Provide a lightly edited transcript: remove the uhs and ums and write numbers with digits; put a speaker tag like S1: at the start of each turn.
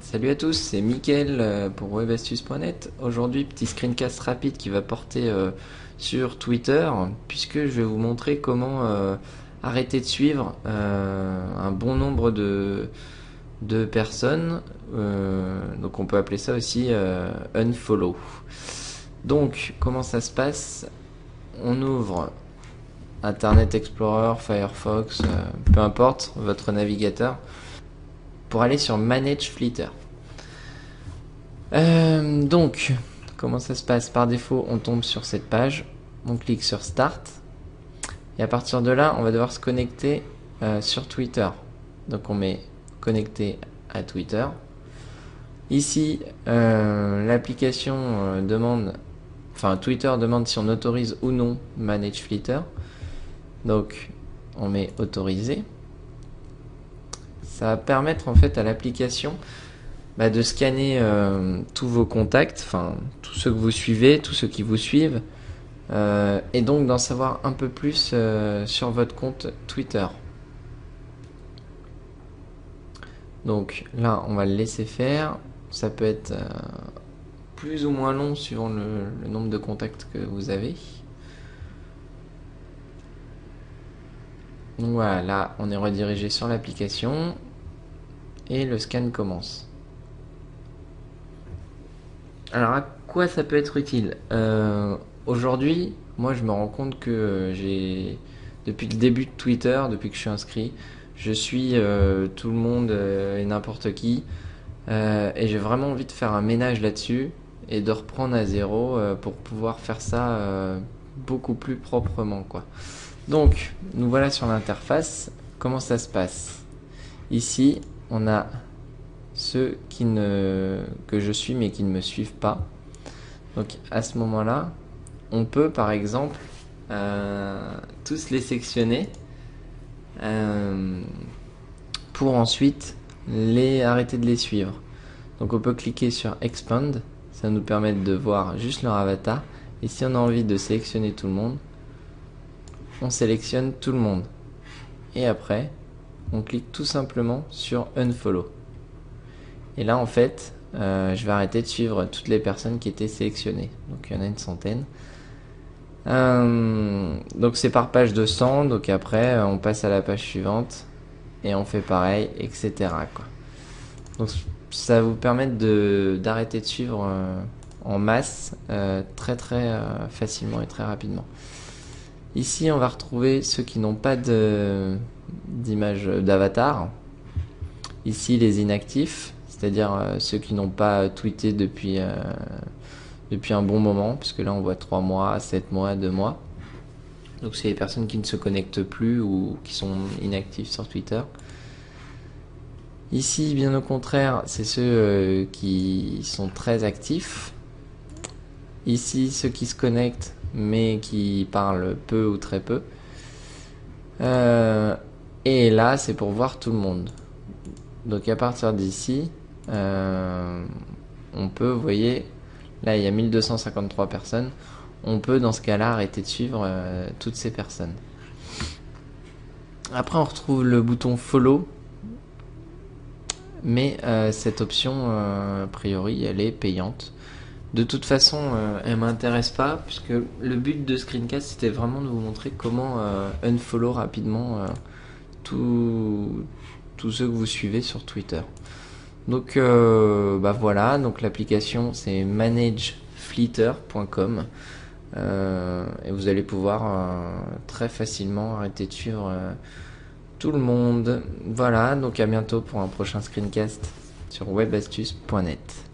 S1: Salut à tous, c'est Mickaël pour webastuce.net. Aujourd'hui, petit screencast rapide qui va porter sur Twitter, puisque je vais vous montrer comment arrêter de suivre un bon nombre de personnes. Donc on peut appeler ça aussi unfollow. Donc comment ça se passe? On ouvre Internet Explorer, Firefox, peu importe votre navigateur, pour aller sur Manage Flitter. Donc, comment ça se passe? Par défaut, on tombe sur cette page, on clique sur Start, et à partir de là, on va devoir se connecter sur Twitter. Donc on met connecter à Twitter. Ici, l'application Twitter demande si on autorise ou non Manage Flitter. Donc, on met autoriser. Ça va permettre en fait à l'application de scanner tous vos contacts, enfin tous ceux que vous suivez, tous ceux qui vous suivent, et donc d'en savoir un peu plus sur votre compte Twitter. Donc là, on va le laisser faire. Ça peut être plus ou moins long suivant le nombre de contacts que vous avez. Donc voilà, là on est redirigé sur l'application et le scan commence. Alors à quoi ça peut être utile? Aujourd'hui, moi je me rends compte que depuis le début de Twitter, depuis que je suis inscrit, je suis tout le monde et n'importe qui, et j'ai vraiment envie de faire un ménage là-dessus et de reprendre à zéro pour pouvoir faire ça beaucoup plus proprement, quoi. Donc nous voilà sur l'interface. Comment ça se passe? Ici on a ceux que je suis mais qui ne me suivent pas. Donc à ce moment là on peut par exemple tous les sectionner pour ensuite arrêter de les suivre. Donc on peut cliquer sur Expand, ça nous permet de voir juste leur avatar, et si on a envie de sélectionner tout le monde, on sélectionne tout le monde, et après on clique tout simplement sur Unfollow. Et là en fait je vais arrêter de suivre toutes les personnes qui étaient sélectionnées. Donc il y en a une centaine. Donc c'est par page de 100. Donc après on passe à la page suivante et on fait pareil, etc. quoi. Donc ça va vous permettre d'arrêter de suivre en masse très facilement et très rapidement. Ici on va retrouver ceux qui n'ont pas d'image d'avatar. Ici les inactifs, c'est-à-dire ceux qui n'ont pas tweeté depuis un bon moment, puisque là on voit 3 mois, 7 mois, 2 mois. Donc c'est les personnes qui ne se connectent plus ou qui sont inactifs sur Twitter. Ici, bien au contraire, c'est ceux qui sont très actifs. Ici, ceux qui se connectent mais qui parlent peu ou très peu. Et là, c'est pour voir tout le monde. Donc à partir d'ici, on peut, vous voyez, là il y a 1253 personnes. On peut dans ce cas-là arrêter de suivre toutes ces personnes. Après on retrouve le bouton follow, mais cette option a priori elle est payante. De toute façon elle m'intéresse pas, puisque le but de Screencast c'était vraiment de vous montrer comment unfollow rapidement tous ceux que vous suivez sur Twitter. Donc voilà, donc l'application c'est manageflitter.com et vous allez pouvoir très facilement arrêter de suivre tout le monde. Voilà, donc à bientôt pour un prochain screencast sur webastuce.net.